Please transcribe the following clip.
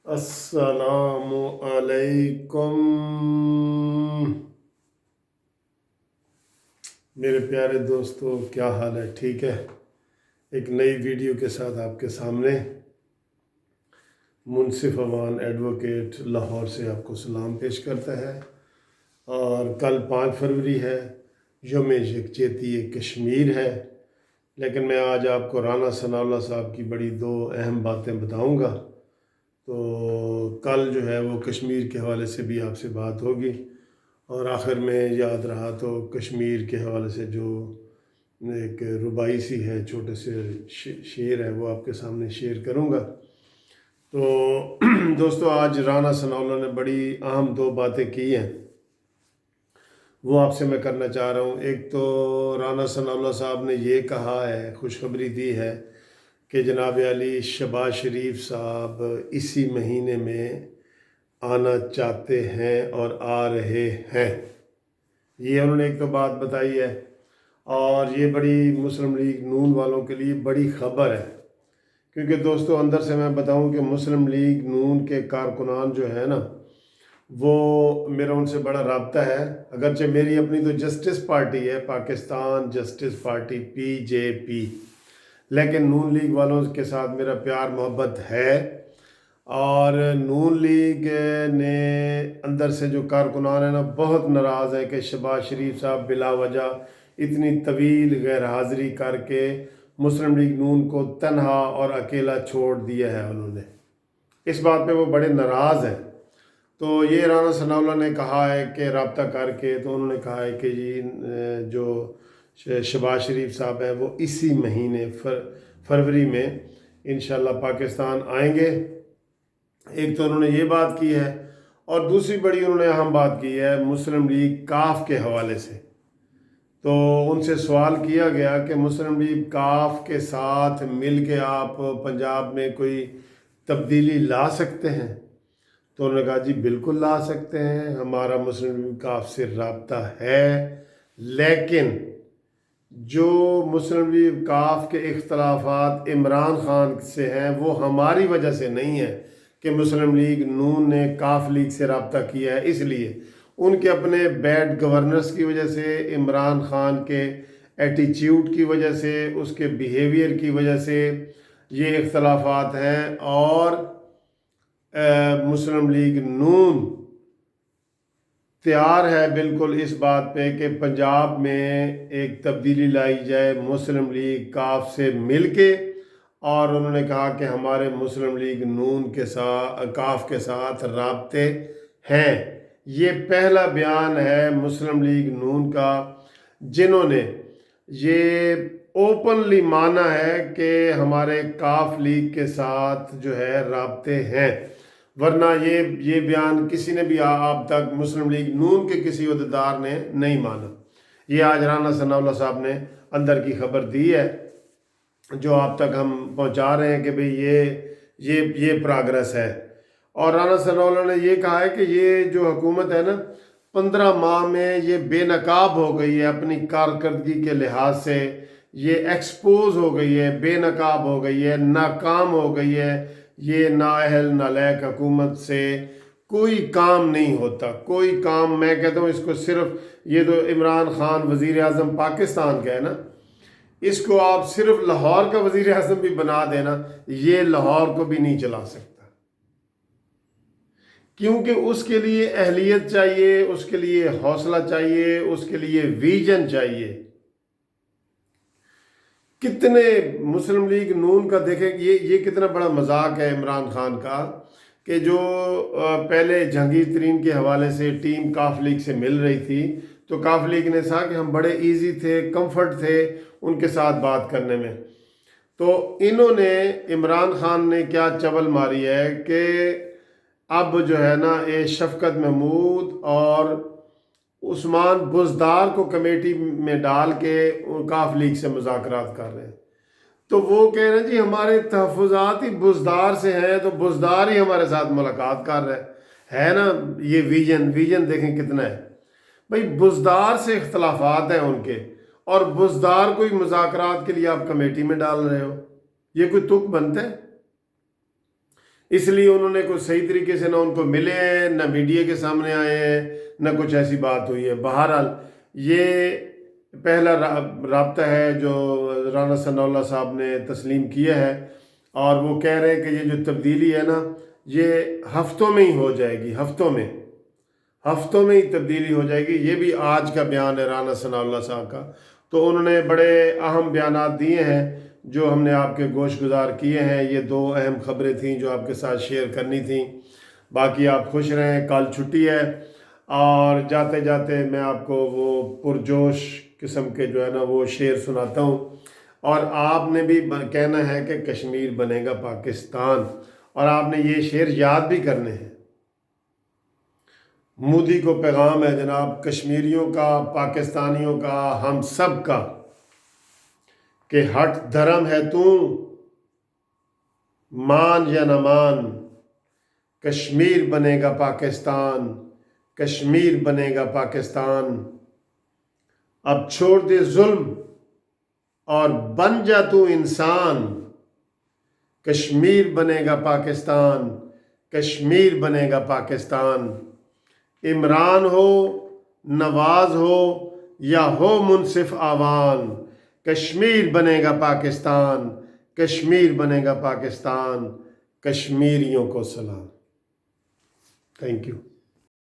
السلام علیکم میرے پیارے دوستو، کیا حال ہے؟ ٹھیک ہے؟ ایک نئی ویڈیو کے ساتھ آپ کے سامنے منصف امان ایڈوکیٹ لاہور سے آپ کو سلام پیش کرتا ہے۔ اور کل 5 فروری ہے، یوم یکجہتی کشمیر ہے، لیکن میں آج آپ کو رانا ثناء اللہ صاحب کی بڑی 2 اہم باتیں بتاؤں گا۔ تو کل جو ہے وہ کشمیر کے حوالے سے بھی آپ سے بات ہوگی، اور آخر میں یاد رہا تو کشمیر کے حوالے سے جو ایک ربائی سی ہے، چھوٹے سے شعر ہے، وہ آپ کے سامنے شیئر کروں گا۔ تو دوستو، آج رانا ثناء اللہ نے بڑی اہم 2 باتیں کی ہیں، وہ آپ سے میں کرنا چاہ رہا ہوں۔ ایک تو رانا ثناء اللہ صاحب نے یہ کہا ہے، خوشخبری دی ہے کہ جناب علی شہباز شریف صاحب اسی مہینے میں آنا چاہتے ہیں اور آ رہے ہیں۔ یہ انہوں نے ایک تو بات بتائی ہے، اور یہ بڑی مسلم لیگ نون والوں کے لیے بڑی خبر ہے، کیونکہ دوستو اندر سے میں بتاؤں کہ مسلم لیگ نون کے کارکنان جو ہے نا، وہ میرا ان سے بڑا رابطہ ہے۔ اگرچہ میری اپنی تو جسٹس پارٹی ہے، پاکستان جسٹس پارٹی PJP، لیکن نون لیگ والوں کے ساتھ میرا پیار محبت ہے۔ اور نون لیگ نے اندر سے جو کارکنان ہیں نا، بہت ناراض ہے کہ شہباز شریف صاحب بلا وجہ اتنی طویل غیر حاضری کر کے مسلم لیگ نون کو تنہا اور اکیلا چھوڑ دیا ہے انہوں نے۔ اس بات پہ وہ بڑے ناراض ہیں۔ تو یہ رانا ثناء اللہ نے کہا ہے کہ رابطہ کر کے، تو انہوں نے کہا ہے کہ جو شہباز شریف صاحب ہیں وہ اسی مہینے فروری میں انشاءاللہ پاکستان آئیں گے۔ ایک تو انہوں نے یہ بات کی ہے، اور دوسری بڑی انہوں نے اہم بات کی ہے مسلم لیگ کاف کے حوالے سے۔ تو ان سے سوال کیا گیا کہ مسلم لیگ کاف کے ساتھ مل کے آپ پنجاب میں کوئی تبدیلی لا سکتے ہیں؟ تو انہوں نے کہا جی بالکل لا سکتے ہیں، ہمارا مسلم لیگ کاف سے رابطہ ہے، لیکن جو مسلم لیگ کاف کے اختلافات عمران خان سے ہیں وہ ہماری وجہ سے نہیں ہے کہ مسلم لیگ نون نے کاف لیگ سے رابطہ کیا ہے۔ اس لیے ان کے اپنے بیڈ گورننس کی وجہ سے، عمران خان کے ایٹیچیوڈ کی وجہ سے، اس کے بیہیویئر کی وجہ سے یہ اختلافات ہیں۔ اور مسلم لیگ نون تیار ہے بالکل اس بات پہ کہ پنجاب میں ایک تبدیلی لائی جائے مسلم لیگ کاف سے مل کے، اور انہوں نے کہا کہ ہمارے مسلم لیگ نون کے ساتھ کاف کے ساتھ رابطے ہیں۔ یہ پہلا بیان ہے مسلم لیگ نون کا جنہوں نے یہ اوپنلی مانا ہے کہ ہمارے کاف لیگ کے ساتھ جو ہے رابطے ہیں، ورنہ یہ بیان کسی نے بھی آپ تک مسلم لیگ نون کے کسی عہدیدار نے نہیں مانا۔ یہ آج رانا ثناء اللہ صاحب نے اندر کی خبر دی ہے، جو آپ تک ہم پہنچا رہے ہیں کہ بھئی یہ پراگرس ہے۔ اور رانا ثناء اللہ نے یہ کہا ہے کہ یہ جو حکومت ہے نا، 15 ماہ میں یہ بے نقاب ہو گئی ہے، اپنی کارکردگی کے لحاظ سے یہ ایکسپوز ہو گئی ہے، بے نقاب ہو گئی ہے، ناکام ہو گئی ہے۔ یہ نااہل نالائق حکومت سے کوئی کام نہیں ہوتا، کوئی کام۔ میں کہتا ہوں اس کو صرف، یہ تو عمران خان وزیر اعظم پاکستان کا ہے نا، اس کو آپ صرف لاہور کا وزیر اعظم بھی بنا دینا، یہ لاہور کو بھی نہیں چلا سکتا، کیونکہ اس کے لیے اہلیت چاہیے، اس کے لیے حوصلہ چاہیے، اس کے لیے ویژن چاہیے۔ کتنے مسلم لیگ نون کا دیکھیں، یہ کتنا بڑا مذاق ہے عمران خان کا، کہ جو پہلے جہانگیر ترین کے حوالے سے ٹیم کاف لیگ سے مل رہی تھی، تو کاف لیگ نے کہا کہ ہم بڑے ایزی تھے، کمفرٹ تھے ان کے ساتھ بات کرنے میں۔ تو انہوں نے، عمران خان نے کیا چول ماری ہے کہ اب جو ہے نا یہ شفقت محمود اور عثمان بزدار کو کمیٹی میں ڈال کے کاف لیگ سے مذاکرات کر رہے ہیں۔ تو وہ کہہ رہے ہیں جی ہمارے تحفظات ہی بزدار سے ہیں، تو بزدار ہی ہمارے ساتھ ملاقات کر رہے ہے نا۔ یہ ویژن دیکھیں کتنا ہے بھئی، بزدار سے اختلافات ہیں ان کے، اور بزدار کوئی مذاکرات کے لیے آپ کمیٹی میں ڈال رہے ہو، یہ کوئی تک بنتا ہے؟ اس لیے انہوں نے کوئی صحیح طریقے سے نہ ان کو ملے ہیں، نہ میڈیا کے سامنے آئے ہیں، نہ کچھ ایسی بات ہوئی ہے۔ بہرحال یہ پہلا رابطہ ہے جو رانا ثناء اللہ صاحب نے تسلیم کیا ہے، اور وہ کہہ رہے ہیں کہ یہ جو تبدیلی ہے نا یہ ہفتوں میں ہی ہو جائے گی، ہفتوں میں ہی تبدیلی ہو جائے گی۔ یہ بھی آج کا بیان ہے رانا ثناء اللہ صاحب کا۔ تو انہوں نے بڑے اہم بیانات دیے ہیں جو ہم نے آپ کے گوش گزار کیے ہیں۔ یہ 2 اہم خبریں تھیں جو آپ کے ساتھ شیئر کرنی تھیں۔ باقی آپ خوش رہیں، کل چھٹی ہے، اور جاتے جاتے میں آپ کو وہ پرجوش قسم کے جو ہے نا وہ شعر سناتا ہوں، اور آپ نے بھی کہنا ہے کہ کشمیر بنے گا پاکستان، اور آپ نے یہ شعر یاد بھی کرنے ہیں۔ مودی کو پیغام ہے جناب، کشمیریوں کا، پاکستانیوں کا، ہم سب کا، کہ ہٹ دھرم ہے تو مان یا نہ مان، کشمیر بنے گا پاکستان، کشمیر بنے گا پاکستان۔ اب چھوڑ دے ظلم اور بن جا تو انسان، کشمیر بنے گا پاکستان، کشمیر بنے گا پاکستان۔ عمران ہو، نواز ہو، یا ہو منصف آوان، کشمیر بنے گا پاکستان، کشمیر بنے گا پاکستان۔ کشمیریوں کو سلام۔ Thank you.